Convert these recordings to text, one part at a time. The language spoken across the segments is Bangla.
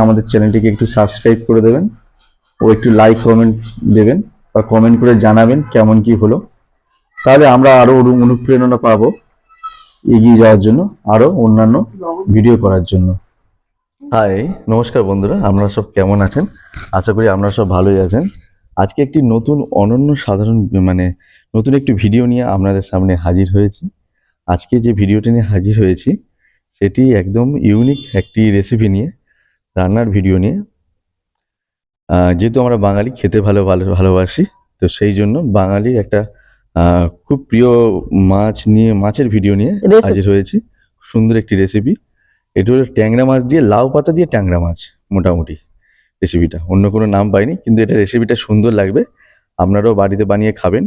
আমাদের চ্যানেলটিকে একটু সাবস্ক্রাইব করে দেবেন ও একটু লাইক কমেন্ট দেবেন বা কমেন্ট করে জানাবেন কেমন কি হলো। তাহলে আমরা আরো অনুপ্রেরণা পাবো এগিয়ে যাওয়ার জন্য, আরো অন্যান্য ভিডিও করার জন্য। হাই, নমস্কার বন্ধুরা, আপনারা সব কেমন আছেন? আশা করি আপনারা সব ভালোই আছেন। আজকে একটি নতুন অনন্য সাধারণ নতুন একটি ভিডিও নিয়ে আপনাদের সামনে হাজির হয়েছি। আজকে যে ভিডিওটি নিয়ে হাজির হয়েছি সেটি একদম ইউনিক একটি রেসিপি নিয়ে, রান্নার ভিডিও নিয়ে। যেহেতু আমরা বাঙালি, খেতে ভালোবাসি, তো সেই জন্য বাঙালির একটা খুব প্রিয় মাছের ভিডিও নিয়ে হাজির হয়েছি। সুন্দর একটি রেসিপি। এটি হলো ট্যাংরা মাছ দিয়ে, লাউ পাতা দিয়ে ট্যাংরা মাছ। মোটামুটি রেসিপিটা, অন্য কোনো নাম পাইনি, কিন্তু এটা রেসিপিটা সুন্দর লাগবে, আপনারাও বাড়িতে বানিয়ে খাবেন।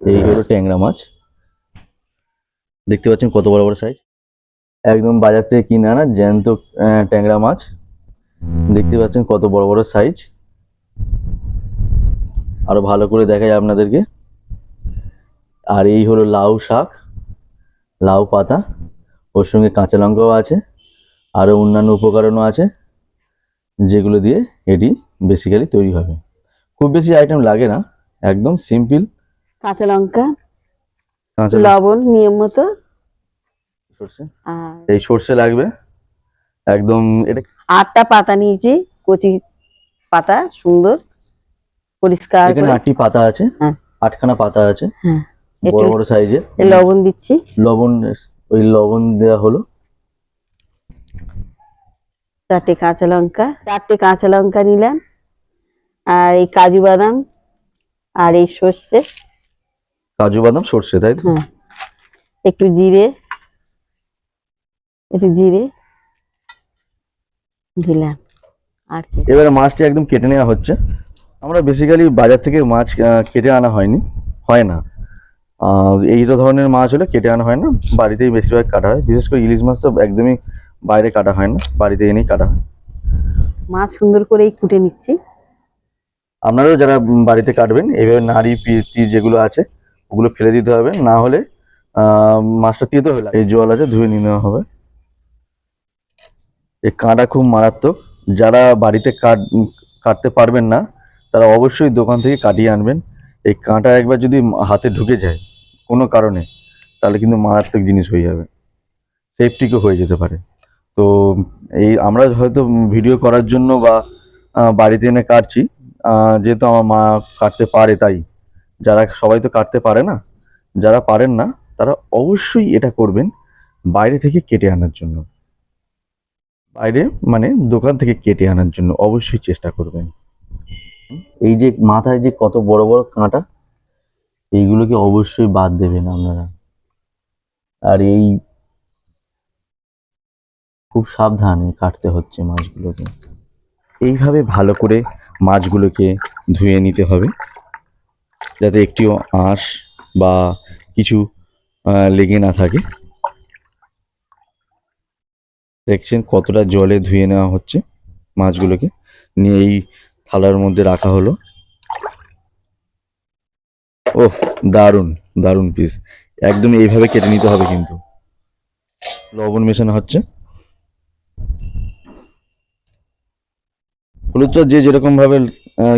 এই হলো ট্যাংরা মাছ, দেখতে পাচ্ছেন কত বড় বড় সাইজ, একদম বাজার থেকে কিনে আনা জ্যান্ত ট্যাংরা মাছ। দেখতে পাচ্ছেন কত বড় বড় সাইজ। আরো ভালো করে দেখাই আপনাদেরকে। আর এই হলো লাউ শাক, লাউ পাতা, ওর সঙ্গে কাঁচা লঙ্কাও আছে, আরো অন্যান্য উপকরণও আছে, যেগুলো দিয়ে এটি বেসিক্যালি তৈরি হবে। খুব বেশি আইটেম লাগে না, একদম সিম্পল। কাঁচা লঙ্কা, লবণ নিয়ম মতো, সর্ষে, এই সর্ষে লাগবে একদম। এটা 8টা পাতা নিয়েছি, কচি পাতা, সুন্দর পরিষ্কার। এখানে 8টি পাতা আছে, 8খানা পাতা আছে, বড় বড় সাইজের। লবণ দিচ্ছি, ওই লবণ দেওয়া হলো। 4টে কাঁচা লঙ্কা নিলাম, আর এই কাজু বাদাম, আর এই সর্ষে, কাজু বাদাম সর্ষে, তাই তো? একটু জিরে দিলাম। আর কি, এবারে মাছটি একদম কেটে নেওয়া হচ্ছে। আমরা বেসিক্যালি বাজার থেকে মাছ কেটে আনা হয় না। এই ধরনের মাছ হলে কেটে আনা হয় না, বাড়িতেই বেশিরভাগ কাটা হয়। বিশেষ করে ইলিশ মাছ তো একদমই বাইরে কাটা হয় না, বাড়িতে এনেই কাটা হয়। মাছ সুন্দর করেই কুটে নিচ্ছি। আপনারাও যারা বাড়িতে কাটবেন, এইভাবে নাড়ি পিতি যেগুলো আছে ওগুলো ফেলে দিতে হবে, না হলে মাছটা তেতো হয়ে লাগে। এই জল আছে, ধুয়ে নিয়ে নেওয়া হবে। এই কাঁটা খুব মারাত্মক, যারা বাড়িতে কাটতে পারবেন না তারা অবশ্যই দোকান থেকে কাটিয়ে আনবেন। এই কাঁটা একবার যদি হাতে ঢুকে যায় কোনো কারণে, তাহলে কিন্তু মারাত্মক জিনিস হয়ে যাবে, সেফটিকও হয়ে যেতে পারে। তো এই আমরা হয়তো ভিডিও করার জন্য বা বাড়িতে এনে কাটছি, যেহেতু আমার মা কাটতে পারে, তাই। সবাই তো কাটতে পারে না, যারা পারেন না তারা অবশ্যই এটা করবেন বাইরে থেকে কেটে আনার জন্য। বাইরে মানে দোকান থেকে কেটে আনার জন্য অবশ্যই চেষ্টা করবেন। এই যে মাথায় যে কত বড় বড় কাঁটা, এইগুলোকে অবশ্যই বাদ দেবেন আপনারা। আর এই খুব সাবধানে কাটতে হচ্ছে মাছগুলোকে। এইভাবে ভালো করে মাছগুলোকে ধুয়ে নিতে হবে, যাতে একটিও আঁশ বা কিছু লেগে না থাকে। দেখছেন কতটা জলে ধুয়ে নেওয়া হচ্ছে মাছগুলোকে, নিয়ে এই থালার মধ্যে রাখা হলো। ওহ, দারুণ দারুণ পিস, একদম এইভাবে কেটে নিতে হবে। কিন্তু লবণ মেশানো হচ্ছে, হলুদটা যে যেরকম ভাবে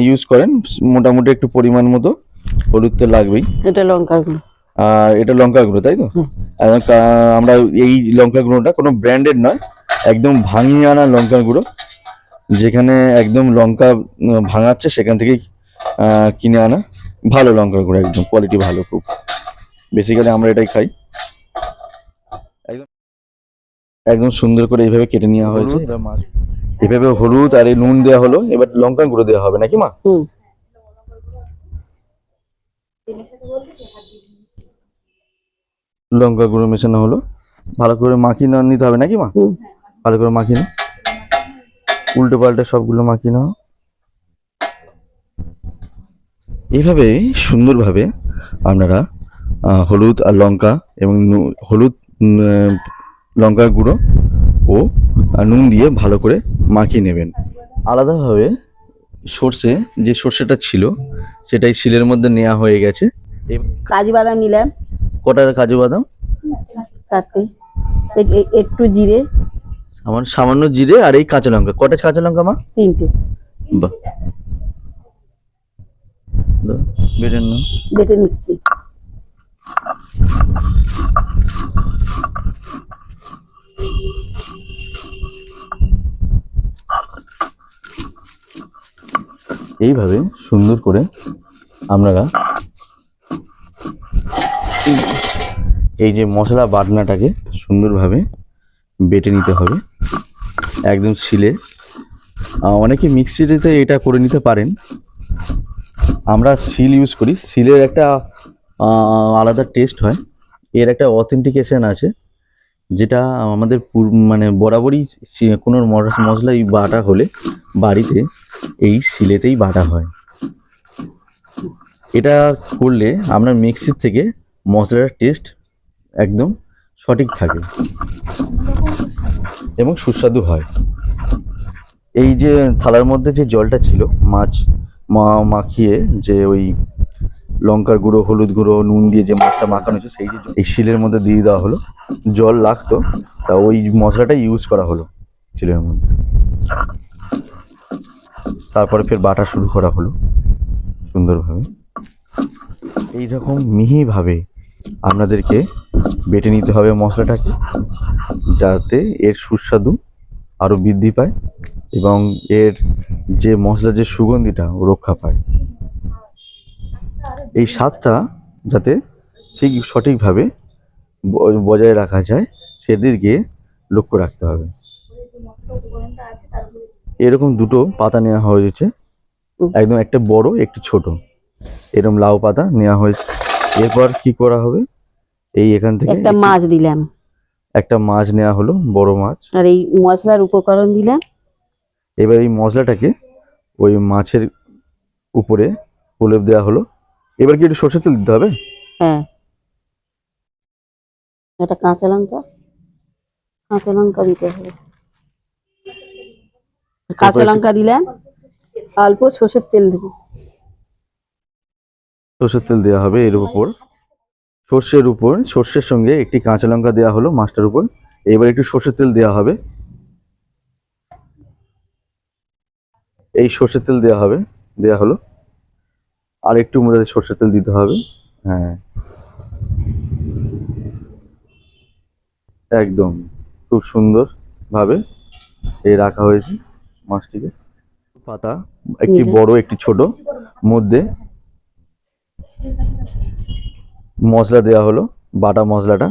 ইউজ করেন, মোটামুটি একটু পরিমাণ মতো হলুদ তো লাগবেই। এটা লঙ্কার গুঁড়ো, আর এটা লঙ্কা গুঁড়ো, তাই তো? আমরা এই লঙ্কা গুঁড়োটা কোনো ব্র্যান্ডেড নয়, একদম ভাঙিয়ে আনা লঙ্কা গুঁড়ো, যেখানে একদম লঙ্কা ভাঙাচ্ছে সেখান থেকেই কিনে আনা ভালো লঙ্কা গুঁড়ো, একদম কোয়ালিটি ভালো খুব। বেসিক্যালি আমরা এটাই খাই। একদম একদম সুন্দর করে এইভাবে কেটে নেওয়া হয়েছে। এবার মাছ এভাবে হলুদ আর এই নুন দেওয়া হলো, এবার লঙ্কা গুঁড়ো দেওয়া হবে নাকি মা? লঙ্কা গুঁড়ো মেশানো হলো, ভালো করে মাখিয়ে নিতে হবে নাকি মা? ভালো করে মাখিয়ে নাও, উল্টো পাল্টে সবগুলো মাখিয়ে নাও। এইভাবে সুন্দরভাবে আপনারা হলুদ আর লঙ্কা এবং হলুদ, লঙ্কা গুঁড়ো ও নুন দিয়ে ভালো করে মাখিয়ে নেবেন। আলাদাভাবে যে সর্ষেটা ছিল সেটাই শিলের মধ্যে নেওয়া হয়ে গেছে। কাজু বাদাম নিলাম, কটা কাজু বাদাম? 4টে। একটু জিরে, আমার সামান্য জিরে আর এই কাঁচা লঙ্কা, কটা কাঁচা লঙ্কা মা? 3টে। বাহ, দাও, বেটে নাও। বেটে নিচ্ছি। এইভাবে সুন্দর করে আপনারা এই যে মশলা বাটনাটাকে সুন্দরভাবে বেটে নিতে হবে একদম শিলে। অনেকে মিক্সিতে এটা করে নিতে পারেন, আমরা শিল ইউজ করি। শিলের একটা আলাদা টেস্ট হয়, এর একটা অথেন্টিকেশন আছে, যেটা আমাদের মানে বরাবরই কোনো মশলাই বাটা হলে বাড়িতে এই শিলেতেই বাটা হয়। এটা করলে আপনার মিক্সির থেকে মশলার টেস্ট একদম সঠিক থাকে এবং সুস্বাদু হয়। এই যে থালার মধ্যে যে জলটা ছিল মাছ মাখিয়ে, যে ওই লঙ্কার গুঁড়ো, হলুদ গুঁড়ো, নুন দিয়ে যে মাছটা মাখানো হয়েছে, সেই যে এই শিলের মধ্যে দিয়ে দেওয়া হলো। জল লাগতো, তা ওই মশলাটা ইউজ করা হলো শিলের মধ্যে। তারপরে ফের বাটা শুরু করা হলো সুন্দরভাবে। এইরকম মিহিভাবে আপনাদেরকে বেটে নিতে হবে মশলাটাকে, যাতে এর সুস্বাদু আরও বৃদ্ধি পায় এবং এর যে মশলার যে সুগন্ধিটা রক্ষা পায়। এই স্বাদটা যাতে ঠিক সঠিকভাবে বজায় রাখা যায় সেদিকে লক্ষ্য রাখতে হবে। এরকম দুটো পাতা নেওয়া হয়েছে, একদম একটা বড় একটি ছোট, এরকম লাউ পাতা নেওয়া হয়েছে। এরপর কি করা হবে, এই এখান থেকে একটা মাছ দিলাম, একটা মাছ নেওয়া হলো, বড় মাছ। আর এই মশলার উপকরণ দিলাম। এবার এই মশলাটাকে ওই মাছের উপরে প্রলেপ দেওয়া হলো। এবার কি একটু সরষের তেল দিতে হবে? হ্যাঁ, একটা কাঁচা লঙ্কা, কাঁচা লঙ্কা দিতে হবে। কাঁচা লঙ্কা দিলাম, অল্প সর্ষের তেল দেবো। সরষের তেল দেওয়া হবে এর উপর, সর্ষের উপর, সর্ষের সঙ্গে একটি কাঁচা লঙ্কা দেওয়া হলো মাছটার উপর। এবার একটু সর্ষের তেল দেওয়া হবে, এই সর্ষের তেল দেওয়া হবে, দেওয়া হলো। আর একটু মধ্যে সর্ষের তেল দিতে হবে। হ্যাঁ, একদম খুব সুন্দর ভাবে এই রাখা হয়েছে মাছটিকে। পাতা একটি বড় একটি ছোট, মধ্যে মশলা দেওয়া হলো, বাটা মশলাটা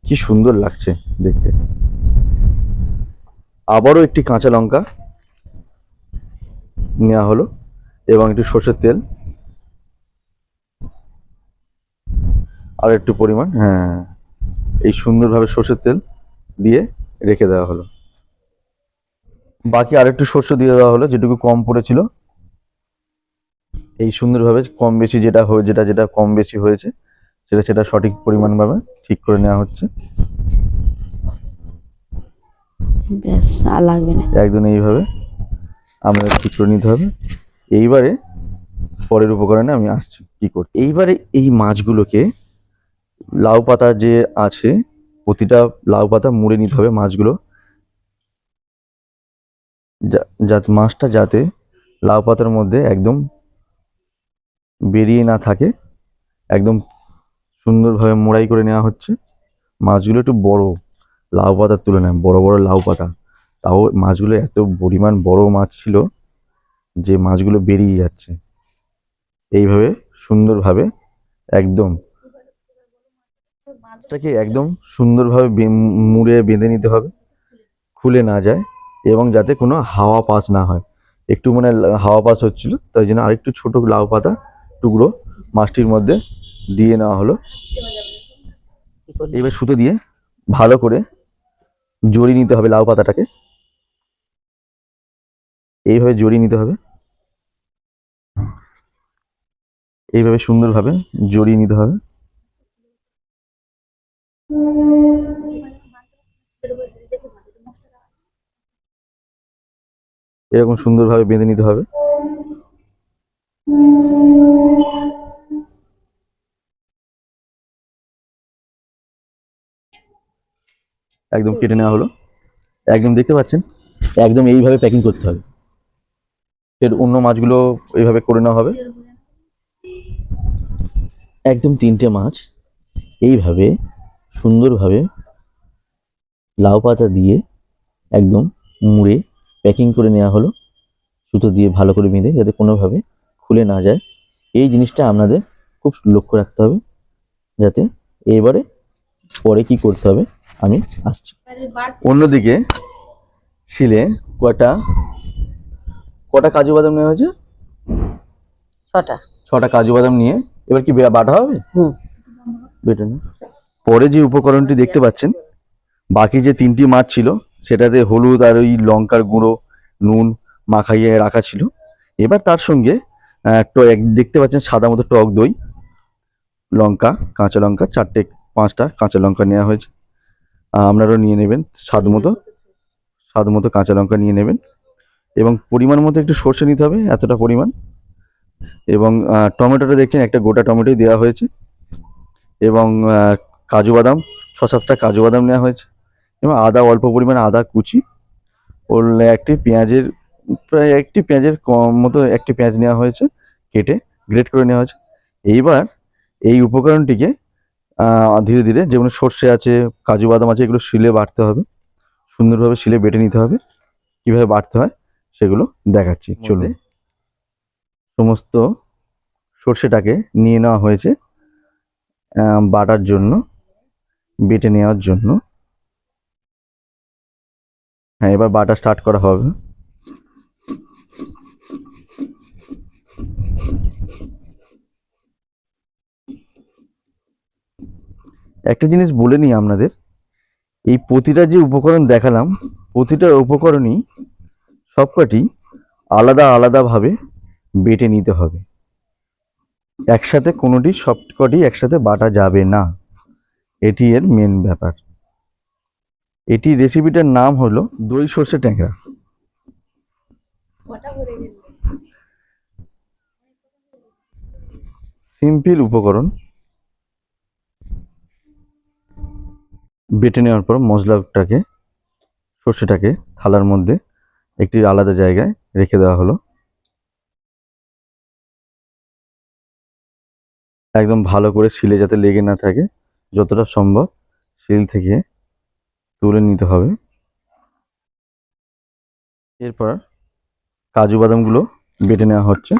কি সুন্দর লাগছে দেখতে। আবারও একটি কাঁচা লঙ্কা নেওয়া হলো এবং একটু সর্ষের তেল আর একটু পরিমাণ, হ্যাঁ, এই সুন্দরভাবে সর্ষের তেল দিয়ে রেখে দেওয়া হলো। বাকি আরেকটু সর্ষে দিয়ে দেওয়া হলো, যেটুকু কম পড়েছিল। এই সুন্দরভাবে কম বেশি যেটা যেটা কম বেশি হয়েছে সেটা সঠিক পরিমাণ ভাবে ঠিক করে নেওয়া হচ্ছে। বেশ, আর লাগবে না। একদম এইভাবে আমাদের ঠিক করে নিতে হবে। এইবারে পরের উপকরণে আমি আসছি কি করতে। এইবারে এই মাছগুলোকে, লাউ পাতা যে আছে প্রতিটা লাউ পাতা মুড়ে নিতে হবে মাছগুলো, যাতে মাছটা যাতে লাউ পাতার মধ্যে একদম বেরিয়ে না থাকে, একদম সুন্দরভাবে মোড়াই করে নেওয়া হচ্ছে। মাছগুলো একটু বড়, লাউ পাতার তুলনায় বড় বড় লাউ পাতা, তাও মাছগুলো এত পরিমাণ বড় মাছ ছিল যে মাছগুলো বেরিয়ে যাচ্ছে। এইভাবে সুন্দরভাবে একদম মাছটাকে একদম সুন্দরভাবে মুড়ে বেঁধে নিতে হবে, খুলে না যায় এবং যাতে কোনো হাওয়া পাস না হয়। একটু মানে হাওয়া পাস হচ্ছিল, তাই জন্য আরেকটু ছোট লাউ পাতা টুকরো মাছটির মধ্যে দিয়ে নেওয়া হলো। এবার সুতো দিয়ে ভালো করে জড়িয়ে নিতে হবে লাউ পাতাটাকে, এইভাবে জড়িয়ে নিতে হবে, এইভাবে সুন্দরভাবে জড়িয়ে নিতে হবে। এরকম সুন্দরভাবে বেঁধে নিতে হবে। একদম কেটে নেওয়া হলো। একদম দেখতে পাচ্ছেন, একদম এইভাবে প্যাকিং করতে হবে। এর অন্য মাছগুলো এইভাবে করে নেওয়া হবে। একদম 3টে মাছ এইভাবে সুন্দরভাবে লাউ পাতা দিয়ে একদম মুড়ে প্যাকিং করে নেওয়া হলো, সুতো দিয়ে ভালো করে বেঁধে, যাতে কোনোভাবে খুলে না যায়। এই জিনিসটা আপনাদের খুব লক্ষ্য রাখতে হবে, যাতে এবারে পরে কি করতে হবে আমি আসছি। অন্যদিকে শিলে কটা কটা কাজু বাদাম নেওয়া হয়েছে? 6টা। 6টা কাজু বাদাম নিয়ে এবার কি বাটা হবে? বেটে নিন। পরে যে উপকরণটি দেখতে পাচ্ছেন, বাকি যে 3টি মাছ ছিল সেটাতে হলুদ আর ওই লঙ্কার গুঁড়ো, নুন মাখাইয়ে রাখা ছিল। এবার তার সঙ্গে দেখতে পাচ্ছেন সাদা মতো টক দই, লঙ্কা, কাঁচা লঙ্কা 4টে 5টা কাঁচা লঙ্কা নেওয়া হয়েছে। আপনারাও নিয়ে নেবেন স্বাদ মতো কাঁচা লঙ্কা নিয়ে নেবেন, এবং পরিমাণ মতো একটু সর্ষে নিতে হবে, এতটা পরিমাণ। এবং টমেটোটা দেখছেন একটা গোটা টমেটোই দেওয়া হয়েছে, এবং কাজু বাদাম 6-7টা কাজু বাদাম নেওয়া হয়েছে, এবং আদা অল্প পরিমাণে আদা কুচি, ওর একটি পেঁয়াজের কম মতো একটি পেঁয়াজ নেওয়া হয়েছে, কেটে গ্রেট করে নেওয়া হয়েছে। এইবার এই উপকরণটিকে ধীরে ধীরে, যেমন সর্ষে আছে, কাজু বাদাম আছে, এগুলো শিলে বাটতে হবে, সুন্দরভাবে শিলে বেটে নিতে হবে। কিভাবে বাটতে হয় সেগুলো দেখাচ্ছি। চলুন। সমস্ত সর্ষেটাকে নিয়ে নেওয়া হয়েছে বাটার জন্য, বেটে নেওয়ার জন্য। হ্যাঁ, এবার বাটা স্টার্ট করা হবে। একটা জিনিস বলে নিই আপনাদের, এই প্রতিটা যে উপকরণ দেখালাম, প্রতিটা উপকরণই সবকটি আলাদা আলাদাভাবে বেটে নিতে হবে। একসাথে কোনোটি সবকটি একসাথে বাটা যাবে না, এটি এর মেন ব্যাপার। এটি রেসিপিটার নাম হলো দই সর্ষে ট্যাংরা। সিম্পল উপকরণ। বেটে নেওয়ার পর মশলাটাকে, সর্ষেটাকে থালার মধ্যে একটি আলাদা জায়গায় রেখে দেওয়া হলো। একদম ভালো করে শিলে যাতে লেগে না থাকে, যতটা সম্ভব শিল থেকে তুলে নিতে হবে। এরপর কাজু বাদামগুলো বেটে নেওয়া হচ্ছে,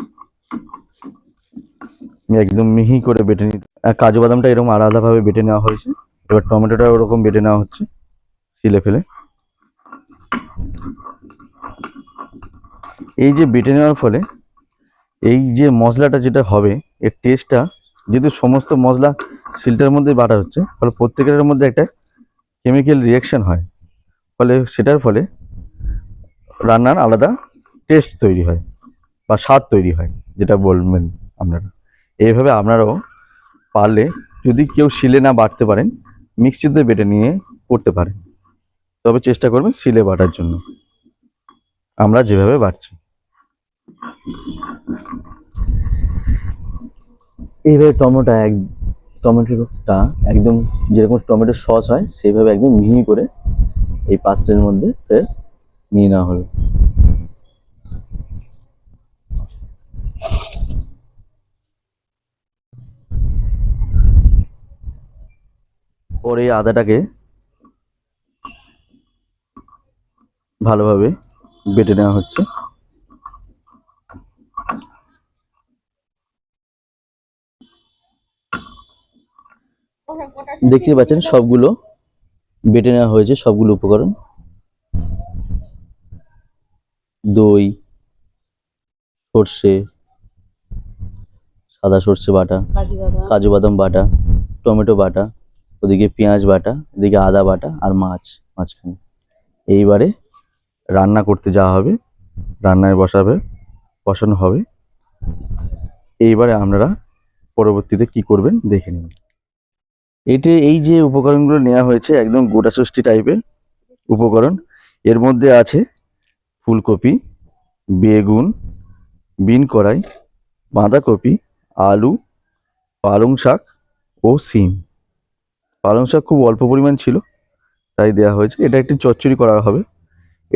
একদম মিহি করে বেটে নিতে। কাজু বাদামটা এরকম আলাদাভাবে বেটে নেওয়া হয়েছে। এবার টমেটোটা ওরকম বেটে নেওয়া হচ্ছে শিলে ফেলে। এই যে বেটে নেওয়ার ফলে এই যে মশলাটা যেটা হবে, এর টেস্টটা, যেহেতু সমস্ত মশলা শিলটার মধ্যে বাটা হচ্ছে, ফলে প্রত্যেকের মধ্যে একটা কেমিক্যাল রিয়াকশন হয়, ফলে সেটার ফলে রান্নার আলাদা টেস্ট তৈরি হয় বা স্বাদ তৈরি হয়, যেটা বলবেন আপনারা। এইভাবে আপনারাও পারলে, যদি কেউ শিলে না বাটতে পারেন, মিক্সিতে বেটে নিয়ে করতে পারেন, তবে চেষ্টা করবেন শিলে বাটার জন্য, আমরা যেভাবে বাটছি। এইভাবে টমেটোটা একদম যেরকম টমেটোর সস হয় সেইভাবে একদম মিহি করে এই পাত্রের মধ্যে ফের নিয়ে নেওয়া হলো। পরে এই আদাটাকে ভালোভাবে বেটে নেওয়া হচ্ছে। দেখতে পাচ্ছেন সবগুলো বেটে নেওয়া হয়েছে, সবগুলো উপকরণ। দই, সর্ষে, সাদা সর্ষে বাটা, কাজু বাদাম বাটা, টমেটো বাটা, ওদিকে পেঁয়াজ বাটা, এদিকে আদা বাটা, আর মাঝখানে। এইবারে রান্না করতে যাওয়া হবে, রান্নায় বসানো হবে। এইবারে আপনারা পরবর্তীতে কি করবেন দেখে নিন। এই যে উপকরণগুলো নেওয়া হয়েছে একদম গোটা ষষ্ঠী টাইপের উপকরণ। এর মধ্যে আছে ফুলকপি, বেগুন, বিন কড়াই, বাঁধাকপি, আলু, পালং শাক ও শিম। পালং শাক খুব অল্প পরিমাণ ছিল, তাই দেওয়া হয়েছে। এটা একটি চচ্চড়ি করা হবে।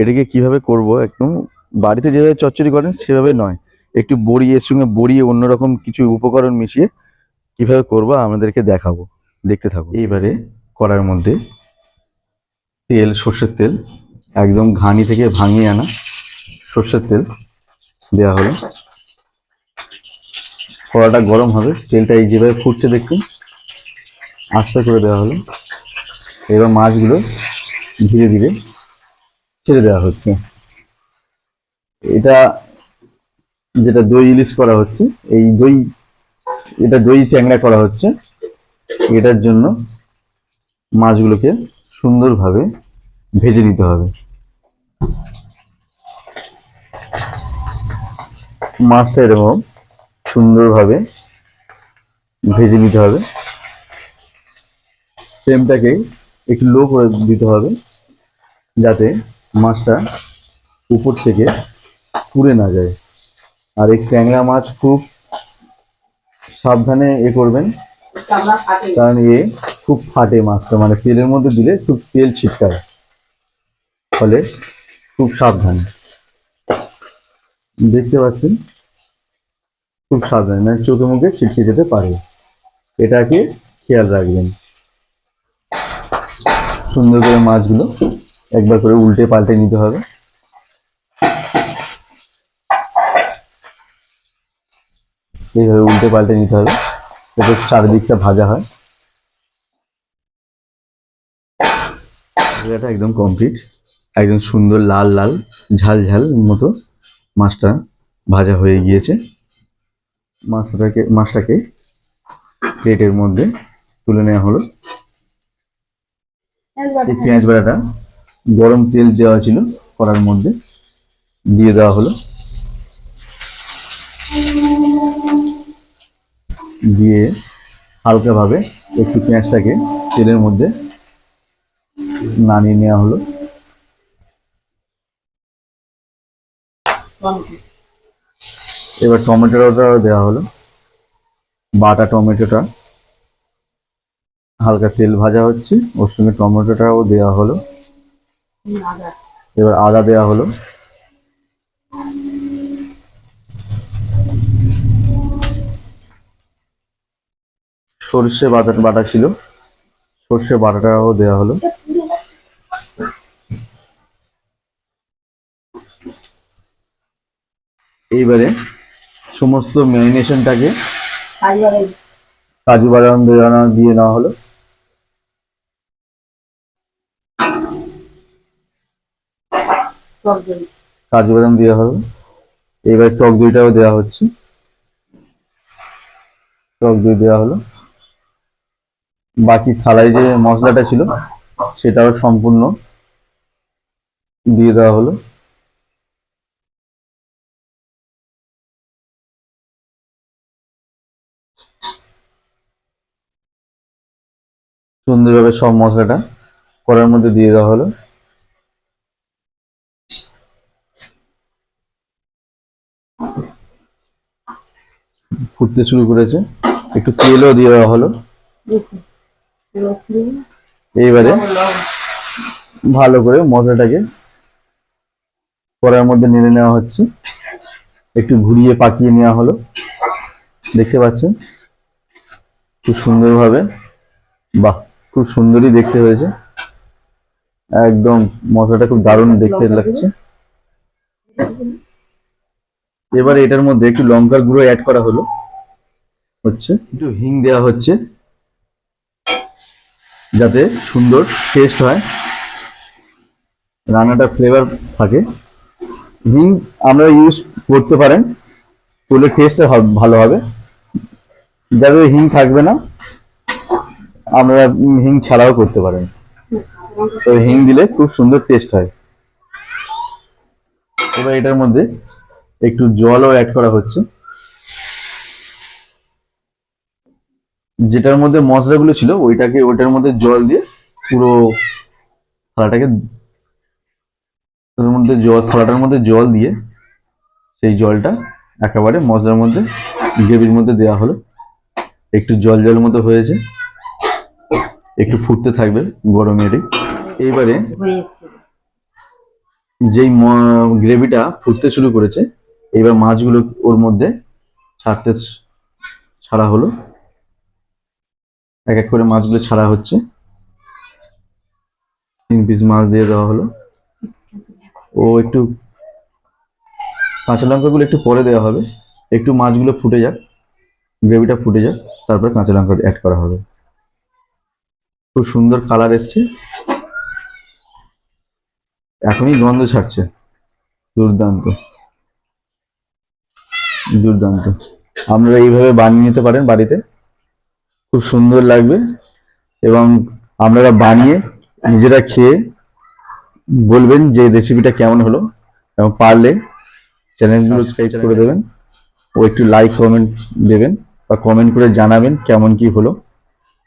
এটাকে কিভাবে করব, একদম বাড়িতে যেভাবে চচ্চড়ি করেন সেভাবে নয়, একটু বড়ি এর সঙ্গে বড়িয়ে অন্যরকম কিছু উপকরণ মিশিয়ে কিভাবে করব আমাদেরকে দেখাবো, দেখতে থাকুন। এইবারে কড়ার মধ্যে তেল, সর্ষের তেল, একদম ঘানি থেকে ভাঙিয়ে আনা সর্ষের তেল দেওয়া হলো। কড়াটা গরম হবে, তেলটা এই যেভাবে ফুটছে দেখুন, আস্তে করে দেওয়া হলো। এবার মাছগুলো ধীরে ধীরে ছেড়ে দেওয়া হচ্ছে। এটা যেটা দই ইলিশ করা হচ্ছে, এই দই, এটা দই ট্যাংরা করা হচ্ছে। এটার জন্য মাছগুলোকে সুন্দরভাবে ভেজে নিতে হবে। মাছটা এরকম সুন্দরভাবে ভেজে নিতে হবে। ফ্লেমটাকে একটু লো করে দিতে হবে যাতে মাছটা উপর থেকে পুড়ে না যায়। আর এই ট্যাংরা মাছ খুব সাবধানে করবেন, কারণ খুব ফাটে মাছটা, মানে তেলের মধ্যে দিলে খুব তেল ছিটকায়, ফলে খুব সাবধানে দেখতে পাচ্ছেন, খুব সাবধানে, মানে চোখে মুখে ছিটকে যেতে পারে, এটাকে খেয়াল রাখবেন। সুন্দর করে মাছগুলো একবার করে উল্টে পাল্টে নিতে হবে। এইভাবে উল্টে পাল্টে নিতে হবে যাতে চারিদিকটা ভাজা হয়। ভাজাটা একদম কমপ্লিট, একদম সুন্দর লাল লাল ঝাল ঝাল মতো মাছটা ভাজা হয়ে গিয়েছে। মাছটাকে প্লেটের মধ্যে তুলে নেওয়া হলো। এই পেঁয়াজ বাটাটা গরম তেল দেওয়া ছিল কড়ার মধ্যে, দিয়ে দেওয়া হলো। দিয়ে হালকাভাবে একটু পেঁয়াজটাকে তেলের মধ্যে নামিয়ে নেওয়া হলো। এবার টমেটোটা দেওয়া হলো। বাটা টমেটোটা হালকা তেল ভাজা হচ্ছে, ওর সঙ্গে টমেটোটাও দেওয়া হলো। এবার আদা দেওয়া হলো। সর্ষে বাটা ছিল, সর্ষে বাটাটাও দেওয়া হলো। এইবারে সমস্ত ম্যারিনেশনটাকে কাজু বাদাম দিয়ে নেওয়া হলো। কাজু বাদাম দেওয়া হলো। এবার টক দইটাও দেওয়া হচ্ছে, টক দই দেওয়া হলো। বাকি থালায় যে মশলাটা ছিল সেটাও সম্পূর্ণ দিয়ে দেওয়া হলো। সুন্দরভাবে সব মশলাটা কড়ার মধ্যে দিয়ে দেওয়া হলো। ফুটতে শুরু করেছে, একটু তেলও দিয়ে দেওয়া হলো। এইবারে ভালো করে মশলাটাকে কড়ার মধ্যে নেড়ে নেওয়া হচ্ছে, একটু ঘুরিয়ে পাকিয়ে নেওয়া হলো। দেখতে পাচ্ছেন খুব সুন্দরভাবে, বাহ, খুব সুন্দরই দেখতে হয়েছে, একদম মশলাটা খুব দারুণ দেখতে লাগছে। এবারে এটার মধ্যে একটু লঙ্কার গুঁড়ো অ্যাড করা হলো, একটু হিং দেওয়া হচ্ছে যাতে সুন্দর টেস্ট হয়, রান্নাটা ফ্লেভার থাকে। হিং আমরা ইউজ করতে পারেন, করলে টেস্টটা ভালো হবে। যাদের হিং থাকবে না, আমরা হিং ছাড়াও করতে পারেন, তো হিং দিলে খুব সুন্দর টেস্ট হয়। এবার এটার মধ্যে একটু জলও অ্যাড করা হচ্ছে, যেটার মধ্যে মশলাগুলো ছিল ওইটার মধ্যে জল দিয়ে পুরো থালাটাকে, থালাটার মধ্যে জল দিয়ে সেই জলটা একেবারে মশলার মধ্যে, গ্রেভির মধ্যে দেওয়া হলো। একটু জল জল মতো হয়েছে, একটু ফুটতে থাকবে গরমে। এইবারে হয়ে এসছে। যেই গ্রেভিটা ফুটতে শুরু করেছে, এবার মাছগুলো ওর মধ্যে ছাড়া হলো। এক এক করে মাছগুলো ছাড়া হচ্ছে। 3 পিস মাছ দিয়ে দেওয়া হলো। ও একটু কাঁচা লঙ্কাগুলো একটু পরে দেওয়া হবে, একটু মাছগুলো ফুটে যাক, গ্রেভিটা ফুটে যাক, তারপর কাঁচা লঙ্কা অ্যাড করা হবে। খুব সুন্দর কালার এসছে, এখনই গন্ধ ছাড়ছে। দুর্দান্ত দুর্দান্ত। আপনারা এইভাবে বানিয়ে নিতে পারেন বাড়িতে, খুব সুন্দর লাগবে। এবং আপনারা বানিয়ে নিজেরা খেয়ে বলবেন যে রেসিপিটা কেমন হলো, এবং পারলে চ্যানেলগুলো সাবস্ক্রাইব করে দেবেন ও একটু লাইক কমেন্ট দেবেন, বা কমেন্ট করে জানাবেন কেমন কি হলো।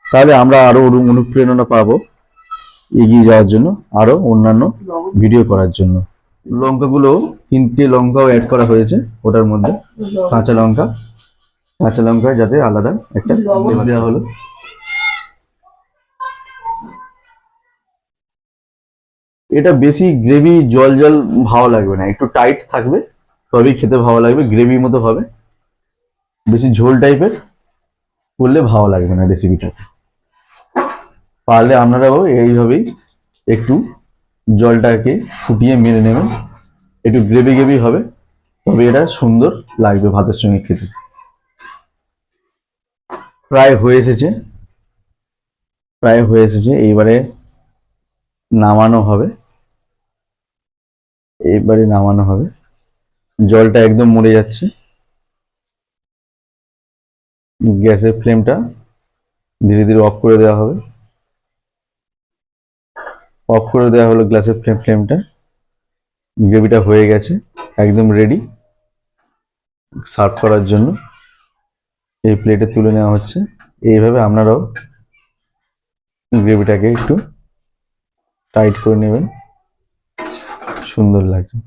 তাহলে আমরা আরো অনুপ্রেরণা পাবো এগিয়ে যাওয়ার জন্য, আরো অন্যান্য ভিডিও করার জন্য। লঙ্কাগুলো 3টে লঙ্কাও অ্যাড করা হয়েছে ওটার মধ্যে, কাঁচা লঙ্কা যাতে আলাদা একটা ফ্লেভার দেওয়া হলো। এটা বেশি গ্রেভি জল জল ভালো লাগবে না, একটু টাইট থাকবে, তবেই খেতে ভালো লাগবে, গ্রেভির মতো হবে। বেশি ঝোল টাইপের করলে ভালো লাগবে না রেসিপিটা। পারলে আপনারাও এইভাবেই একটু জলটাকে ফুটিয়ে মেরে নেবেন, একটু গ্রেভি গ্রেভি হবে, তবে এটা সুন্দর লাগবে ভাতের সঙ্গে খেতে। প্রায় হয়ে এসেছে, এইবারে নামানো হবে। জলটা একদম মরে যাচ্ছে। গ্যাসের ফ্লেমটা ধীরে ধীরে অফ করে দেওয়া হবে। অফ করে দেওয়া হলো গ্যাসের ফ্লেমটা। গ্রেভিটা হয়ে গেছে, একদম রেডি সার্ভ করার জন্য। এই প্লেটে তুলে নেওয়া হচ্ছে। এইভাবে আপনারাও গ্রেভিটাকে একটু টাইট করে নেবেন, সুন্দর লাগছে।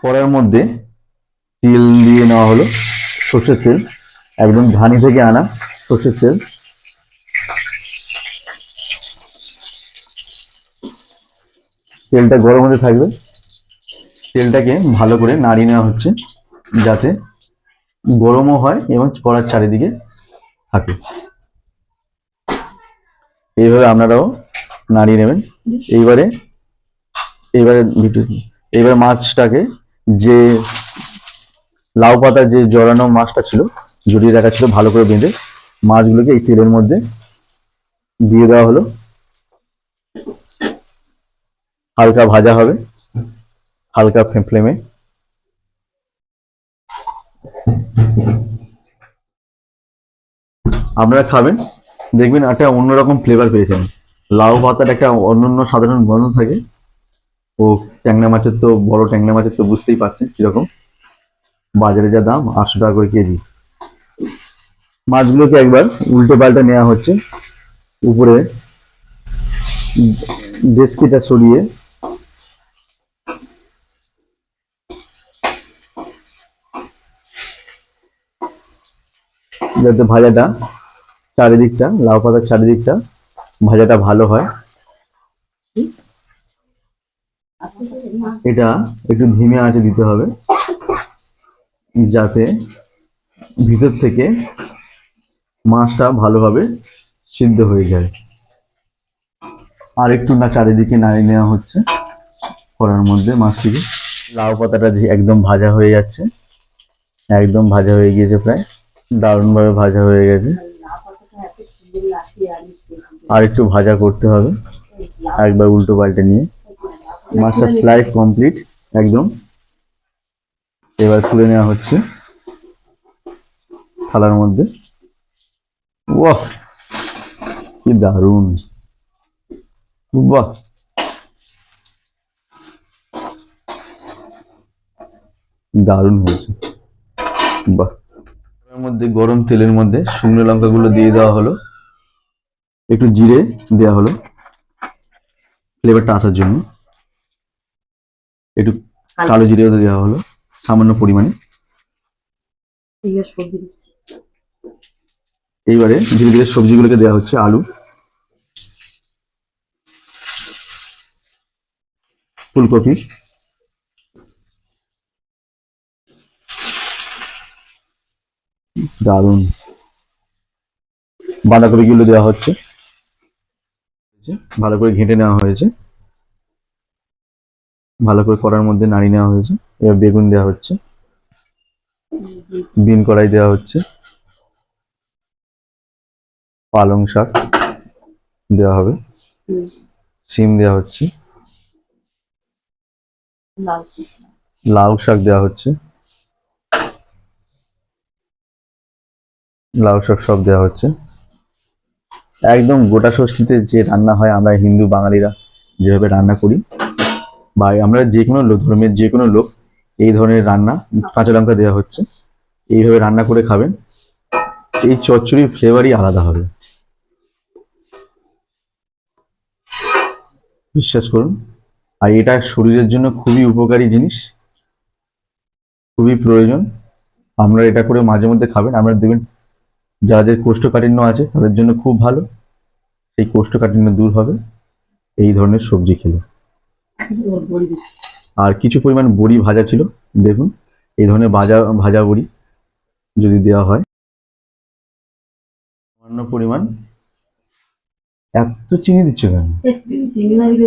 কড়াইয়ের মধ্যে তেল দিয়ে নেওয়া হলো, সর্ষের তেল, একদম ধানি থেকে আনা সর্ষের তেল। তেলটা গরম হতে থাকবে, তেলটাকে ভালো করে নাড়িয়ে নেওয়া হচ্ছে যাতে গরমও হয় এবং কড়ার চারিদিকে থাকে। এইভাবে আপনারাও নাড়িয়ে নেবেন। এইবারে মাছটাকে, যে লাউ পাতা যে জড়ানো মাছটা ছিল, জড়িয়ে রাখা ছিল ভালো করে বেঁধে, মাছগুলোকে এই তেলের মধ্যে দিয়ে দেওয়া হলো। হালকা ভাজা হবে, হালকা ফ্লেমে। আপনারা খাবেন, দেখবেন একটা অন্যরকম ফ্লেভার পেয়েছেন। লাউ পাতার একটা অন্যান্য সাধারণ গন্ধ থাকে, ও ট্যাংরা মাছের তো, বড় ট্যাংরা মাছের তো বুঝতেই পারছেন কিরকম। বাজারে যা দাম, 800 টাকা করে কেজি। মাছগুলোকে একবার উল্টে পাল্টে নেওয়া হচ্ছে, উপরে ডেস্কিটা সরিয়ে যাতে ভাজাটা চারিদিকটা, লাউ পাতার চারিদিকটা ভাজাটা ভালো হয়। এটা একটু ধিমে আঁচে দিতে হবে, যাতে ভিতর থেকে মাছটা ভালোভাবে সিদ্ধ হয়ে যায়। আর একটু চারিদিকে নাড়িয়ে নেওয়া হচ্ছে কড়ার মধ্যে মাছটিকে। লাউ পাতাটা একদম ভাজা হয়ে যাচ্ছে, একদম ভাজা হয়ে গিয়েছে, প্রায় দারুণভাবে ভাজা হয়ে গেছে। আর একটু ভাজা করতে হবে, একবার উল্টো পাল্টে নিয়ে। মাছটা প্রায় কমপ্লিট একদম। এবার তুলে নেওয়া হচ্ছে থালার মধ্যে। বাহ, কি দারুণ! বাহ, দারুণ হয়েছে। বাহ। এর মধ্যে গরম তেলের মধ্যে শুকনো লঙ্কাগুলো দিয়ে দেওয়া হলো, একটু জিরে দেওয়া হলো ফ্লেভারটা আসার জন্য। একটু কালো জিরে দেওয়া হলো সামান্য পরিমাণে। ঠিক আছে, সবজি দিচ্ছি। এইবারে ধীরে ধীরে সবজিগুলোকে দেওয়া হচ্ছে। আলু, ফুলকপি, দারুন, বাঁধাকপিগুলো দেওয়া হচ্ছে। ভালো করে ঘেঁটে নেওয়া হয়েছে, ভালো করে কড়ার মধ্যে নাড়িয়ে নেওয়া হয়েছে। এবার বেগুন দেওয়া হচ্ছে, বিন কড়াই দেওয়া হচ্ছে, পালং শাক দেওয়া হবে, সিম দেওয়া হচ্ছে, লাউ শাক দেওয়া হচ্ছে, লাউ শাক সব দেওয়া হচ্ছে। একদম গোটা ষষ্ঠীতে যে রান্না হয়, আমরা হিন্দু বাঙালিরা যেভাবে রান্না করি, বা আমরা যে কোনো ধর্মের যে কোনো লোক এই ধরনের রান্না, কাঁচা লঙ্কা দেওয়া হচ্ছে, এইভাবে রান্না করে খাবেন। এই চচ্চড়ির ফ্লেভারই আলাদা হবে, বিশ্বাস করুন। আর এটা শরীরের জন্য খুবই উপকারী জিনিস, খুবই প্রয়োজন। আমরা এটা করে মাঝে মধ্যে খাবেন, আমরা দেখবেন যাদের কোষ্ঠকাঠিন্য আছে তাদের জন্য খুব ভালো, সেই কোষ্ঠকাঠিন্য দূর হবে এই ধরনের সবজি খেলে। আর কিছু পরিমাণ বড়ি ভাজা ছিল, দেখুন এই ধরনের ভাজা ভাজা বড়ি যদি দেওয়া হয়, সামান্য পরিমাণ। এত চিনি দিচ্ছ কেন?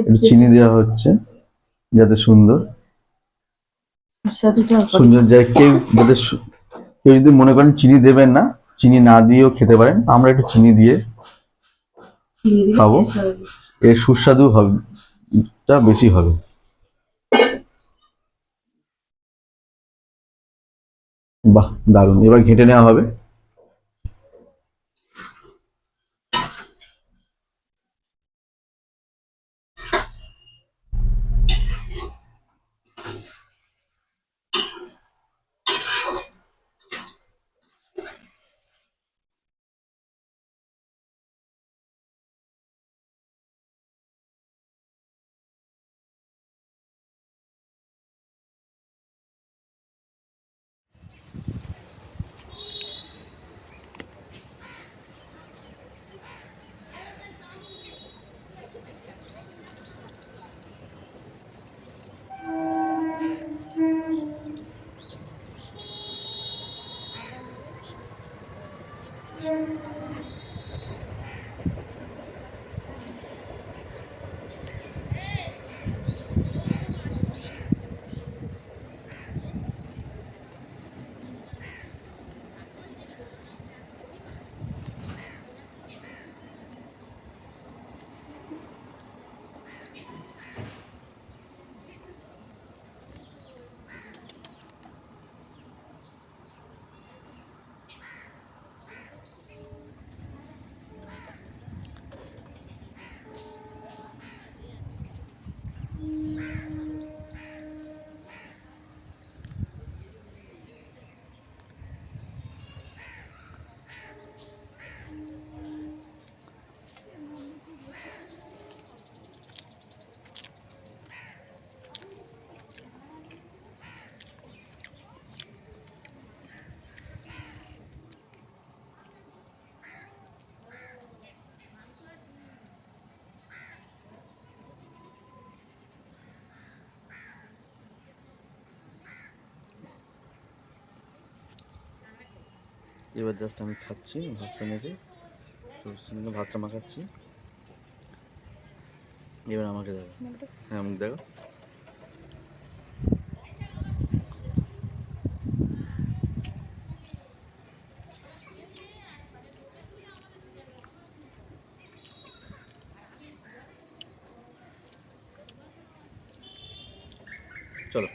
একটু চিনি দেওয়া হচ্ছে যাতে সুন্দর সুন্দর যায়। কেউ যদি মনে করেন চিনি দেবেন না, চিনি না দিয়েও খেতে পারেন। আমরা একটু চিনি দিয়ে খাবো, এর সুস্বাদু হবে, বেশি হবে। বাহ, দারুণ। এবার ঘেঁটে নেওয়া হবে। এবার জাস্ট আমি খাচ্ছি ভাতটা মেখে, সঙ্গে ভাতটা মাখাচ্ছি। এবার আমাকে দেখো, হ্যাঁ মুখ দেখো। চলো।